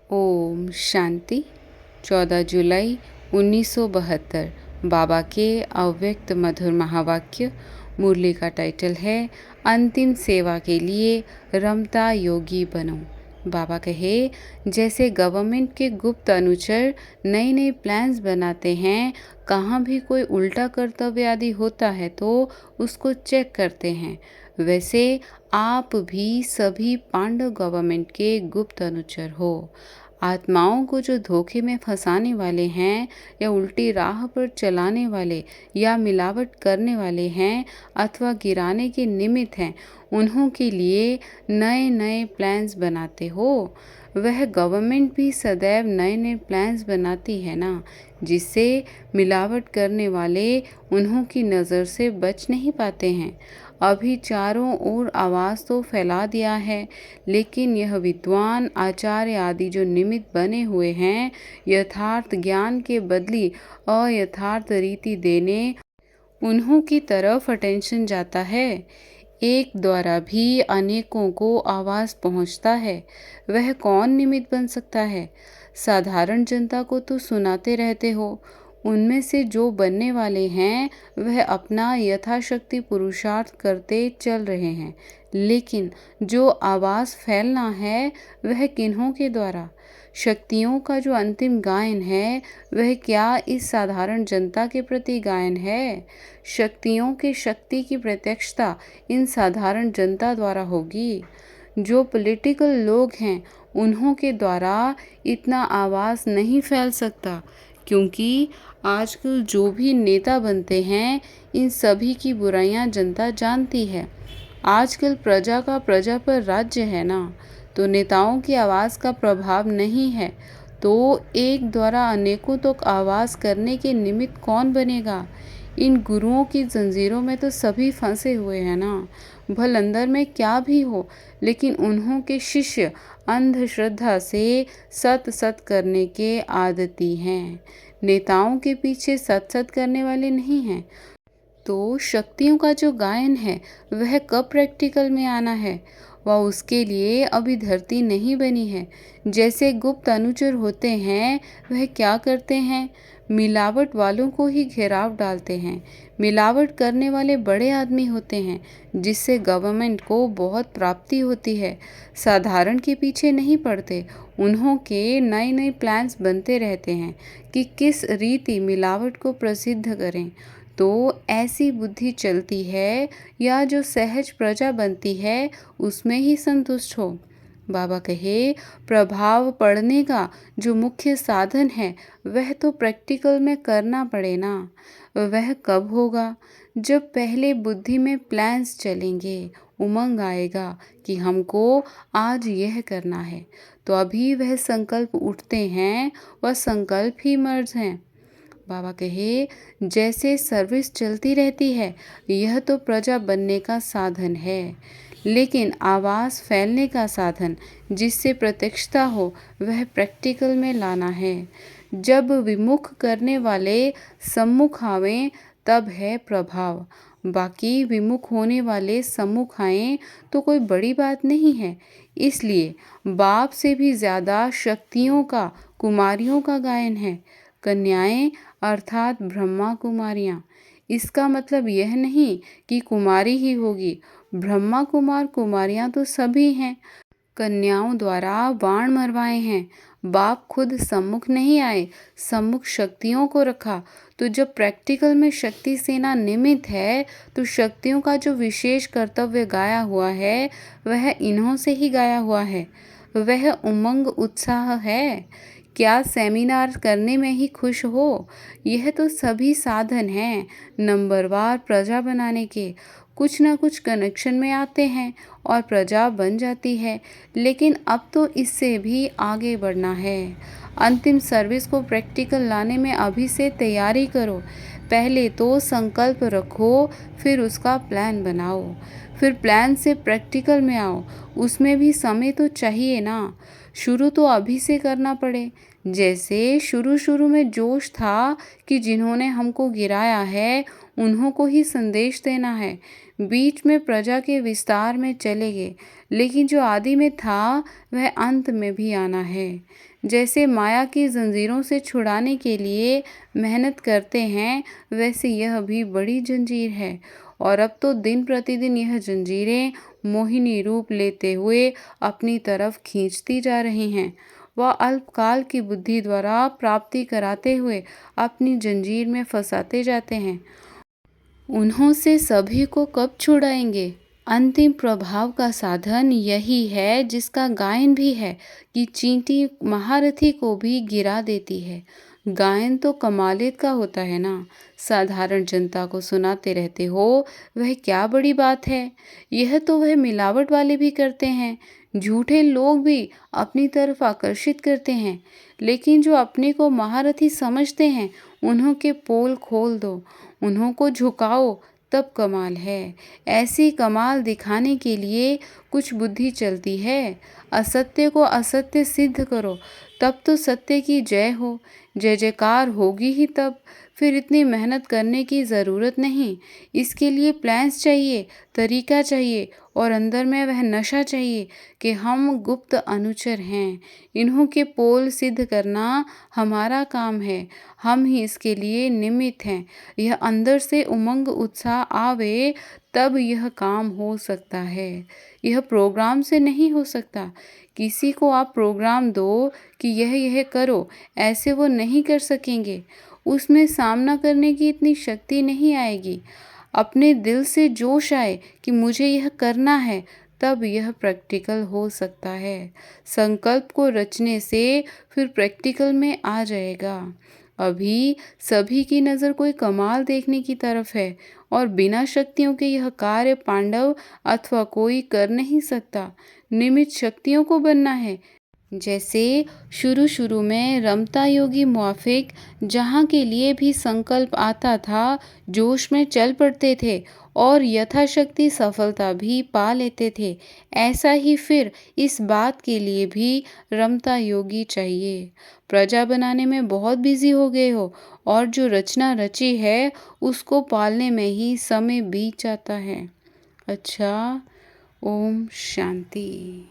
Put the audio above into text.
ओम शांति। 14 जुलाई 1972 बाबा के अव्यक्त मधुर महावाक्य। मुरली का टाइटल है अंतिम सेवा के लिए रमता योगी बनो। बाबा कहे, जैसे गवर्नमेंट के गुप्त अनुचर नए नए प्लान्स बनाते हैं, कहाँ भी कोई उल्टा कर्तव्य आदि होता है तो उसको चेक करते हैं, वैसे आप भी सभी पांडव गवर्नमेंट के गुप्त अनुचर हो। आत्माओं को जो धोखे में फंसाने वाले हैं या उल्टी राह पर चलाने वाले या मिलावट करने वाले हैं अथवा गिराने के निमित्त हैं, उन्हों के लिए नए नए प्लान्स बनाते हो। वह गवर्नमेंट भी सदैव नए नए प्लान्स बनाती है ना, जिससे मिलावट करने वाले उन्हों की नज़र से बच नहीं पाते हैं। अभी चारों ओर आवाज़ तो फैला दिया है, लेकिन यह विद्वान आचार्य आदि जो निमित्त बने हुए हैं, यथार्थ ज्ञान के बदली अयथार्थ रीति देने उन्हों की तरफ अटेंशन जाता है। एक द्वारा भी अनेकों को आवाज़ पहुंचता है, वह कौन निमित्त बन सकता है? साधारण जनता को तो सुनाते रहते हो। उनमें से जो बनने वाले हैं वह अपना यथाशक्ति पुरुषार्थ करते चल रहे हैं, लेकिन जो आवाज़ फैलना है वह किन्हों के द्वारा? शक्तियों का जो अंतिम गायन है वह क्या इस साधारण जनता के प्रति गायन है? शक्तियों के शक्ति की प्रत्यक्षता इन साधारण जनता द्वारा होगी। जो पॉलिटिकल लोग हैं उन्हों के द्वारा इतना आवाज़ नहीं फैल सकता, क्योंकि आजकल जो भी नेता बनते हैं इन सभी की बुराइयां जनता जानती है। आजकल प्रजा का प्रजा पर राज्य है ना, तो नेताओं की आवाज़ का प्रभाव नहीं है, तो एक द्वारा अनेकों तक आवाज़ करने के निमित्त कौन बनेगा? इन गुरुओं की जंजीरों में तो सभी फंसे हुए हैं ना। भल अंदर में क्या भी हो, लेकिन उन्हों के शिष्य अंधश्रद्धा से सत सत करने के आदती हैं। नेताओं के पीछे सत सत करने वाले नहीं हैं। तो शक्तियों का जो गायन है वह कब प्रैक्टिकल में आना है? वह उसके लिए अभी धरती नहीं बनी है। जैसे गुप्त अनुचर होते हैं वह क्या करते हैं? मिलावट वालों को ही घेराव डालते हैं। मिलावट करने वाले बड़े आदमी होते हैं, जिससे गवर्नमेंट को बहुत प्राप्ति होती है। साधारण के पीछे नहीं पड़ते। उन्हों के नए नए प्लान्स बनते रहते हैं कि किस रीति मिलावट को प्रसिद्ध करें। तो ऐसी बुद्धि चलती है या जो सहज प्रजा बनती है उसमें ही संतुष्ट हो। बाबा कहे, प्रभाव पड़ने का जो मुख्य साधन है वह तो प्रैक्टिकल में करना पड़े ना। वह कब होगा? जब पहले बुद्धि में प्लान्स चलेंगे, उमंग आएगा कि हमको आज यह करना है, तो अभी वह संकल्प उठते हैं, वह संकल्प ही मर्ज हैं। बाबा कहे, जैसे सर्विस चलती रहती है, यह तो प्रजा बनने का साधन है, लेकिन आवाज़ फैलने का साधन जिससे प्रत्यक्षता हो वह प्रैक्टिकल में लाना है। जब विमुख करने वाले सम्मुख आवें तब है प्रभाव। बाकी विमुख होने वाले सम्मुख आएं तो कोई बड़ी बात नहीं है। इसलिए बाप से भी ज़्यादा शक्तियों का, कुमारियों का गायन है। कन्याएं अर्थात ब्रह्मा कुमारियाँ। इसका मतलब यह नहीं कि कुमारी ही होगी। ब्रह्मा कुमार कुमारियाँ तो सभी हैं। कन्याओं द्वारा बाण मरवाए हैं। बाप खुद सम्मुख नहीं आए, सम्मुख शक्तियों को रखा। तो जब प्रैक्टिकल में शक्ति सेना निमित्त है, तो शक्तियों का जो विशेष कर्तव्य गाया हुआ है वह इन्हों से ही गाया हुआ है। वह उमंग उत्साह है। क्या सेमिनार करने में ही खुश हो? यह तो सभी साधन हैं नंबरवार प्रजा बनाने के। कुछ ना कुछ कनेक्शन में आते हैं और प्रजा बन जाती है, लेकिन अब तो इससे भी आगे बढ़ना है। अंतिम सर्विस को प्रैक्टिकल लाने में अभी से तैयारी करो। पहले तो संकल्प रखो, फिर उसका प्लान बनाओ, फिर प्लान से प्रैक्टिकल में आओ। उसमें भी समय तो चाहिए ना। शुरू तो अभी से करना पड़े। जैसे शुरू शुरू में जोश था कि जिन्होंने हमको गिराया है उन्हों को ही संदेश देना है। बीच में प्रजा के विस्तार में चले गए, लेकिन जो आदि में था वह अंत में भी आना है। जैसे माया की जंजीरों से छुड़ाने के लिए मेहनत करते हैं, वैसे यह भी बड़ी जंजीर है। और अब तो दिन प्रतिदिन यह जंजीरें मोहिनी रूप लेते हुए अपनी तरफ खींचती जा रही हैं। वह अल्पकाल की बुद्धि द्वारा प्राप्ति कराते हुए अपनी जंजीर में फंसाते जाते हैं। उन्हों से सभी को कब छुड़ाएंगे? अंतिम प्रभाव का साधन यही है, जिसका गायन भी है कि चींटी महारथी को भी गिरा देती है। गायन तो कमालियत का होता है ना, साधारण जनता को सुनाते रहते हो, वह क्या बड़ी बात है। यह तो वह मिलावट वाले भी करते हैं, झूठे लोग भी अपनी तरफ आकर्षित करते हैं। लेकिन जो अपने को महारथी समझते हैं, उन्हों के पोल खोल दो, उन्हों को झुकाओ, तब कमाल है। ऐसी कमाल दिखाने के लिए कुछ बुद्धि चलती है। असत्य को असत्य सिद्ध करो, तब तो सत्य की जय हो, जय जयकार होगी ही तब। फिर इतनी मेहनत करने की ज़रूरत नहीं। इसके लिए प्लान्स चाहिए, तरीका चाहिए, और अंदर में वह नशा चाहिए कि हम गुप्त अनुचर हैं। इन्हों के पोल सिद्ध करना हमारा काम है, हम ही इसके लिए निमित्त हैं। यह अंदर से उमंग उत्साह आवे, तब यह काम हो सकता है। यह प्रोग्राम से नहीं हो सकता। किसी को आप प्रोग्राम दो कि यह करो, ऐसे वो नहीं कर सकेंगे। उसमें सामना करने की इतनी शक्ति नहीं आएगी। अपने दिल से जोश आए कि मुझे यह करना है, तब यह प्रैक्टिकल हो सकता है। संकल्प को रचने से फिर प्रैक्टिकल में आ जाएगा। अभी सभी की नज़र कोई कमाल देखने की तरफ है, और बिना शक्तियों के यह कार्य पांडव अथवा कोई कर नहीं सकता। निमित्त शक्तियों को बनना है। जैसे शुरू शुरू में रमता योगी मुआफिक जहाँ के लिए भी संकल्प आता था, जोश में चल पड़ते थे और यथाशक्ति सफलता भी पा लेते थे। ऐसा ही फिर इस बात के लिए भी रमता योगी चाहिए। प्रजा बनाने में बहुत बिजी हो गए हो, और जो रचना रची है उसको पालने में ही समय बीत जाता है। अच्छा, ओम शांति।